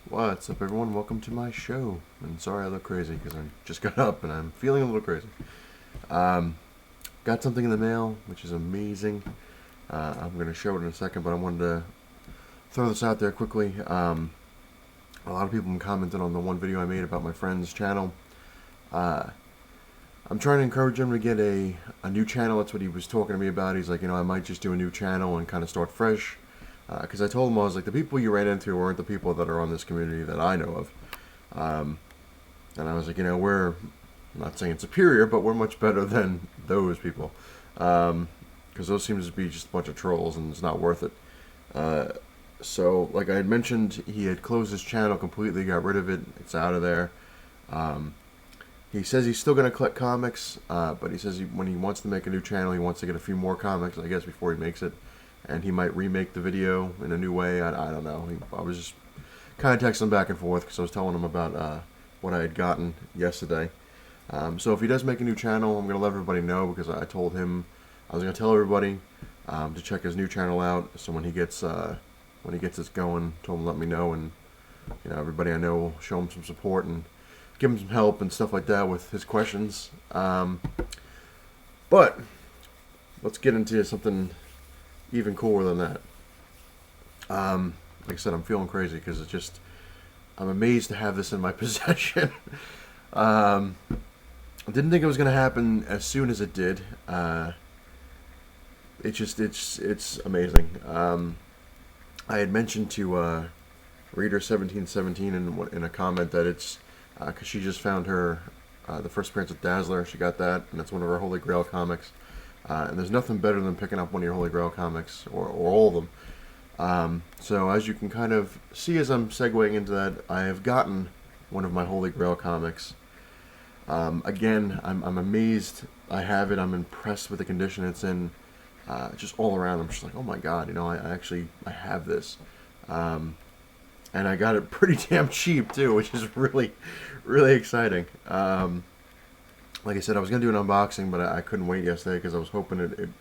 What's up, everyone? Welcome to my show. And sorry I look crazy because I just got up and I'm feeling a little crazy. Um, got something in the mail, which is amazing. I'm going to show it in a second, but I wanted to throw this out there quickly. A lot of people have commented on the one video I made about my friend's channel. I'm trying to encourage him to get a new channel. That's what he was talking to me about. He's like, I might just do a new channel and kind of start fresh. Because I told him, I was like, the people you ran into weren't the people that are on this community that I know of. And I was like, we're I'm not saying superior, but we're much better than those people. Because those seems to be just a bunch of trolls and it's not worth it. So, like I had mentioned, he had closed his channel completely, got rid of it. It's out of there. He says he's still going to collect comics, but he says when he wants to make a new channel, he wants to get a few more comics, I guess, before he makes it. And he might remake the video in a new way. I don't know. I was just kind of texting back and forth because I was telling him about what I had gotten yesterday. So if he does make a new channel, I'm going to let everybody know because I told him I was going to tell everybody to check his new channel out. So when he gets this going, told him to let me know, and everybody I know will show him some support and give him some help and stuff like that with his questions. But let's get into something even cooler than that. Like I said, I'm feeling crazy because I'm amazed to have this in my possession. I didn't think it was going to happen as soon as it did. It's amazing. I had mentioned to Reader1717 in a comment that it's because she just found her the first appearance of Dazzler. She got that, and it's one of her Holy Grail comics. And there's nothing better than picking up one of your Holy Grail comics, or all of them. So as you can kind of see as I'm segueing into that, I have gotten one of my Holy Grail comics. Again, I'm amazed I have it. I'm impressed with the condition it's in. Just all around, I'm just like, oh my god, I have this. And I got it pretty damn cheap too, which is really, really exciting. Like I said, I was going to do an unboxing, but I couldn't wait yesterday because I was hoping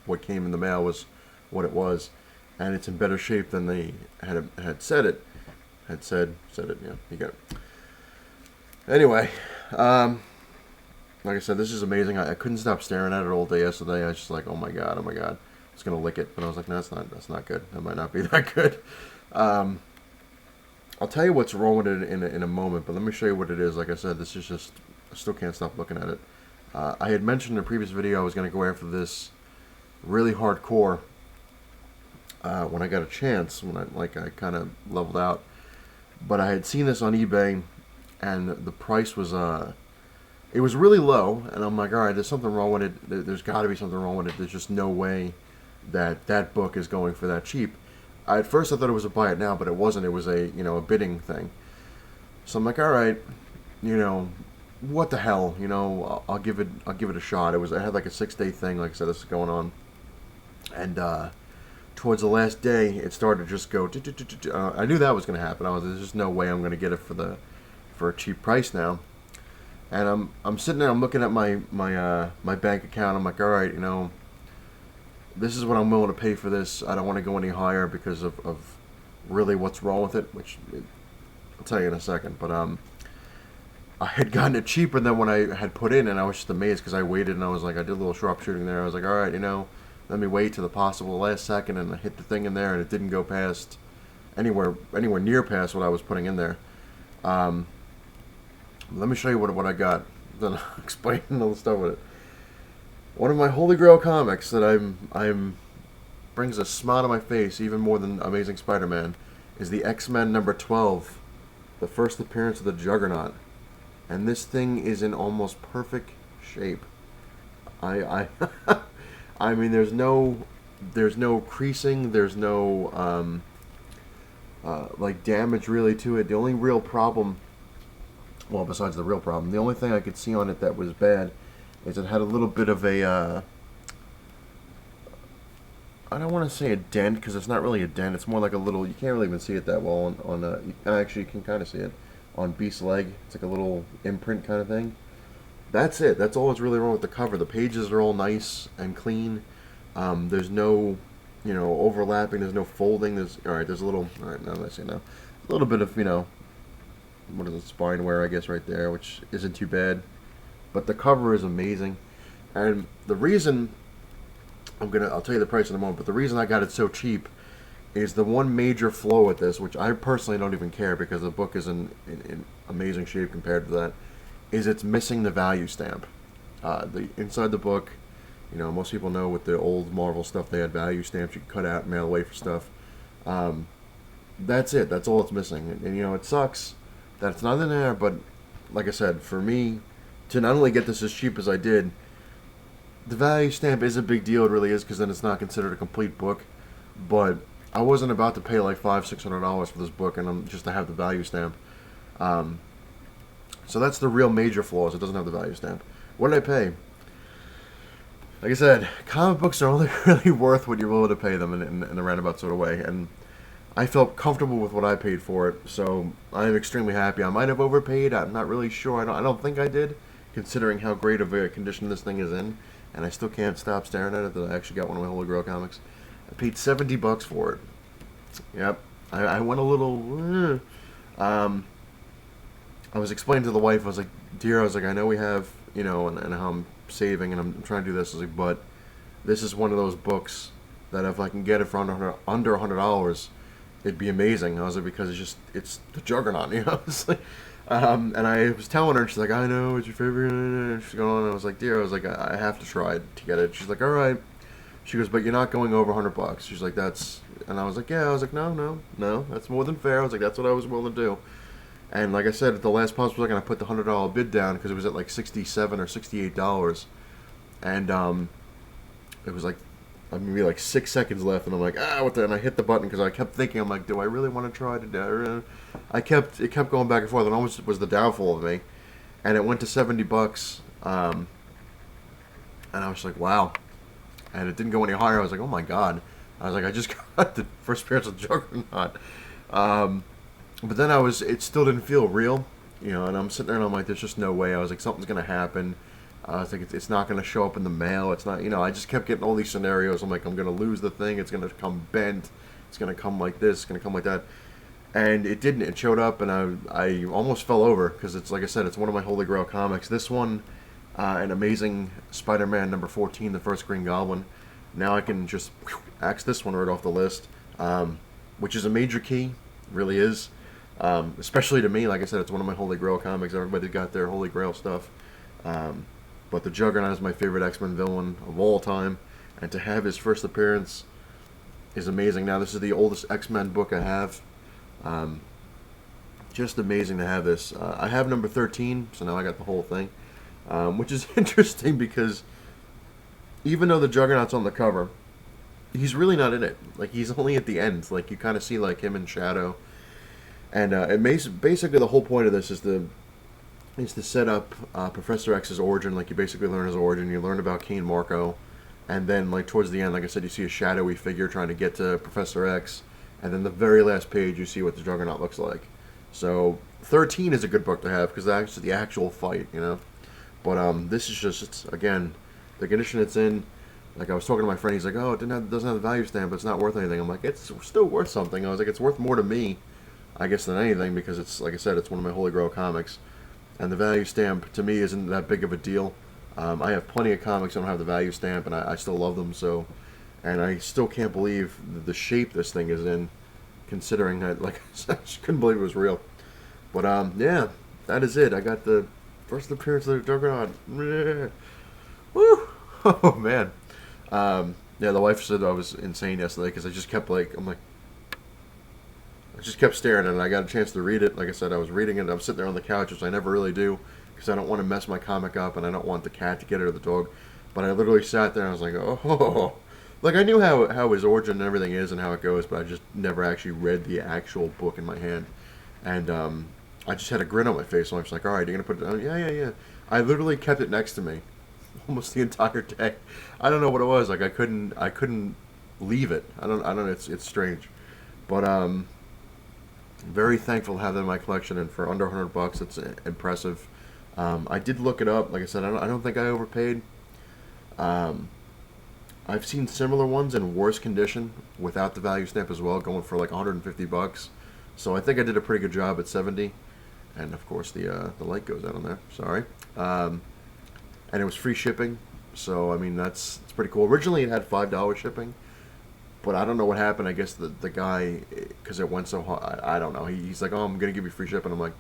what came in the mail was what it was. And it's in better shape than they had said it. Had said it, yeah, you got it. Anyway, like I said, this is amazing. I couldn't stop staring at it all day yesterday. I was just like, oh my god. I was going to lick it, but I was like, no, that's not good. That might not be that good. I'll tell you what's wrong with it in a moment, but let me show you what it is. Like I said, this is just, I still can't stop looking at it. I had mentioned in a previous video I was going to go after this really hardcore when I got a chance, when I kind of leveled out. But I had seen this on eBay, and the price was it was really low, and I'm like, all right, there's something wrong with it. There's got to be something wrong with it. There's just no way that book is going for that cheap. At first I thought it was a buy it now, but it wasn't. It was a bidding thing. So I'm like, all right, what the hell, I'll give it a shot. I had like a 6-day thing. Like I said, this is going on, and towards the last day, it started to just go. I knew that was going to happen. There's just no way I'm going to get it for a cheap price now. And I'm sitting there, I'm looking at my bank account. I'm like, all right, this is what I'm willing to pay for this. I don't want to go any higher because of really what's wrong with it, which I'll tell you in a second. But I had gotten it cheaper than what I had put in, and I was just amazed because I waited, and I was like, I did a little sharpshooting there. I was like, all right, let me wait to the possible last second, and I hit the thing in there, and it didn't go past anywhere near past what I was putting in there. Let me show you what I got. Then I'll explain all the stuff with it. One of my Holy Grail comics that I'm brings a smile to my face even more than Amazing Spider-Man is the X-Men number 12, the first appearance of the Juggernaut, and this thing is in almost perfect shape. I mean, there's no creasing, there's no like damage really to it. The only real problem, well, besides the real problem, the only thing I could see on it that was bad is it had a little bit of a, I don't want to say a dent, because it's not really a dent, it's more like a little, you can't really even see it that well actually you can kind of see it on Beast's leg. It's like a little imprint kind of thing. That's it. That's all that's really wrong with the cover. The pages are all nice and clean. There's no you know, overlapping. There's no folding. There's a little. All right, now that I say now, a little bit of, you know, what is it, spine wear, I guess, right there, which isn't too bad. But the cover is amazing, and the reason I'll tell you the price in a moment. But the reason I got it so cheap is the one major flaw with this, which I personally don't even care because the book is in amazing shape compared to that, is it's missing the value stamp. The inside the book, you know, most people know with the old Marvel stuff they had value stamps you could cut out and mail away for stuff. That's it. That's all it's missing. And you know, it sucks that it's not in there. But like I said, for me to not only get this as cheap as I did, the value stamp is a big deal. It really is, because then it's not considered a complete book. But I wasn't about to pay like $500-600 for this book, and just to have the value stamp. So that's the real major flaw. Is it doesn't have the value stamp. What did I pay? Like I said, comic books are only really worth what you're willing to pay them in a roundabout sort of way. And I felt comfortable with what I paid for it, so I'm extremely happy. I might have overpaid. I'm not really sure. I don't think I did, considering how great of a condition this thing is in. And I still can't stop staring at it that I actually got one of my Holy Grail comics. I paid $70 for it. Yep. I went a little... I was explaining to the wife, I was like, dear, I know we have, you know, and how I'm saving and I'm trying to do this. I was like, but this is one of those books that if I can get it for under $100, it'd be amazing. I was like, because it's the Juggernaut, you know? It's like, and I was telling her, she's like, I know, it's your favorite. And she's going on, and I was like, dear, I have to try to get it. She's like, all right. She goes, but you're not going over $100. She's like, that's, and I was like, yeah. I was like, no, that's more than fair. I was like, that's what I was willing to do. And like I said, at the last possible second, I put the $100 bid down because it was at like $67 or $68, and it was like maybe like 6 seconds left, and I'm like, what the? And I hit the button because I kept thinking, I'm like, do I really want to try to do it? It kept going back and forth, and almost was the downfall of me. And it went to $70, and I was like, wow. And it didn't go any higher. I was like, oh my god. I was like, I just got the first appearance of Juggernaut. But then it still didn't feel real, you know, and I'm sitting there and I'm like, there's just no way. I was like, something's going to happen. I was like, it's not going to show up in the mail. It's not, you know, I just kept getting all these scenarios. I'm like, I'm going to lose the thing. It's going to come bent. It's going to come like this. It's going to come like that. And it didn't. It showed up, and I almost fell over because it's, like I said, it's one of my Holy Grail comics. This one, an Amazing Spider-Man number 14, the first Green Goblin. Now I can just axe this one right off the list, which is a major key, really is. Especially to me, like I said, it's one of my Holy Grail comics. Everybody got their Holy Grail stuff. But the Juggernaut is my favorite X-Men villain of all time. And to have his first appearance is amazing. Now, this is the oldest X-Men book I have. Just amazing to have this. I have number 13, so now I got the whole thing. Which is interesting because even though the Juggernaut's on the cover, he's really not in it. Like, he's only at the end. Like, you kind of see, like, him in shadow. And basically the whole point of this is to set up Professor X's origin. Like, you basically learn his origin, you learn about Kane Marco, and then like towards the end, like I said, you see a shadowy figure trying to get to Professor X, and then the very last page you see what the Juggernaut looks like. So 13 is a good book to have because that's the actual fight, you know. But this is just again the condition it's in. Like I was talking to my friend, he's like, oh, it doesn't have the value stamp, but it's not worth anything. I'm like, it's still worth something. I was like, it's worth more to me, I guess, than anything, because it's, like I said, it's one of my Holy Grail comics, and the value stamp to me isn't that big of a deal. I have plenty of comics that don't have the value stamp, and I still love them. So, and I still can't believe the shape this thing is in, considering that, like I said, I just couldn't believe it was real. But yeah, that is it. I got the first appearance of the Juggernaut. Woo! Oh man. Yeah, the wife said I was insane yesterday because I just kept I just kept staring at it. I got a chance to read it. Like I said, I was reading it. I was sitting there on the couch, which I never really do because I don't want to mess my comic up and I don't want the cat to get it or the dog. But I literally sat there and I was like, oh. Like, I knew how his origin and everything is and how it goes, but I just never actually read the actual book in my hand. And I just had a grin on my face. So I was like, all right, you're going to put it down? Yeah. I literally kept it next to me almost the entire day. I don't know what it was. Like, I couldn't leave it. I don't know. It's strange. But very thankful to have that in my collection, and for under $100, it's impressive. I did look it up. Like I said, I don't think I overpaid. I've seen similar ones in worse condition without the value stamp as well, going for like 150 bucks. So I think I did a pretty good job at 70. And of course the light goes out on there. Sorry. And it was free shipping. So I mean it's pretty cool. Originally it had $5 shipping, but I don't know what happened. I guess the guy, because it went so hard, I don't know. He's like, oh, I'm gonna give you free shipping. I'm like,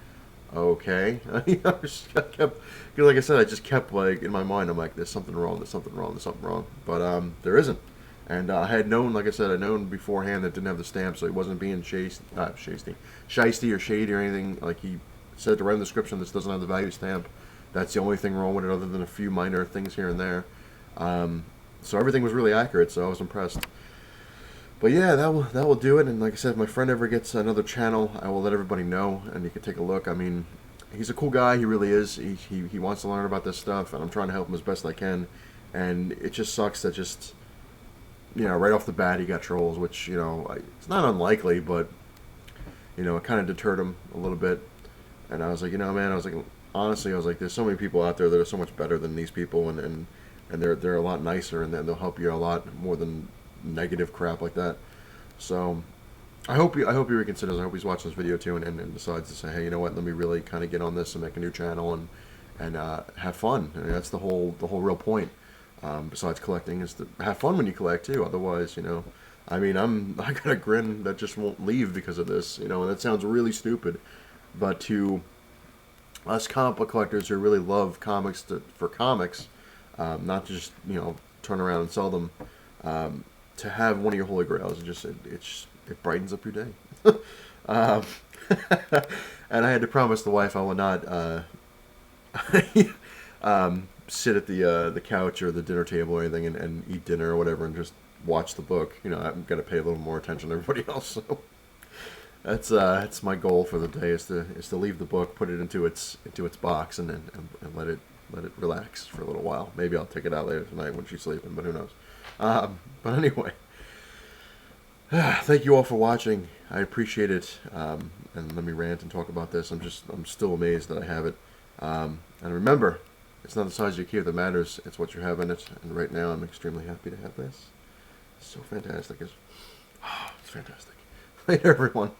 okay. I kept, because like I said, I just kept like in my mind. I'm like, there's something wrong. There's something wrong. There's something wrong. But there isn't. And I had known, like I said, I'd known beforehand that it didn't have the stamp, so he wasn't being shisty or shady or anything. Like he said right in the description, this doesn't have the value stamp. That's the only thing wrong with it, other than a few minor things here and there. So everything was really accurate, so I was impressed. But yeah, that will do it. And like I said, if my friend ever gets another channel, I will let everybody know, and you can take a look. I mean, he's a cool guy. He really is. He wants to learn about this stuff, and I'm trying to help him as best I can. And it just sucks that just, right off the bat he got trolls, which, it's not unlikely, but, it kind of deterred him a little bit. And I was like, man, honestly, I was like, there's so many people out there that are so much better than these people, and they're a lot nicer, and they'll help you a lot more than negative crap like that. So I hope he reconsiders. I hope he's watching this video too, and decides to say, hey, you know what? Let me really kind of get on this and make a new channel and have fun. I mean, that's the whole real point. Besides collecting, is to have fun when you collect too. Otherwise, I mean, I got a grin that just won't leave because of this. And that sounds really stupid, but to us comic book collectors who really love comics for comics, not just turn around and sell them. To have one of your holy grails, it brightens up your day. um, and I had to promise the wife I will not sit at the couch or the dinner table or anything and eat dinner or whatever and just watch the book. I'm gonna pay a little more attention to everybody else. So that's my goal for the day is to leave the book, put it into its box, and let it relax for a little while. Maybe I'll take it out later tonight when she's sleeping, but who knows. But anyway, thank you all for watching. I appreciate it. And let me rant and talk about this. I'm still amazed that I have it. And remember, it's not the size of your key that matters. It's what you have in it. And right now, I'm extremely happy to have this. It's so fantastic. It's fantastic. Later, everyone.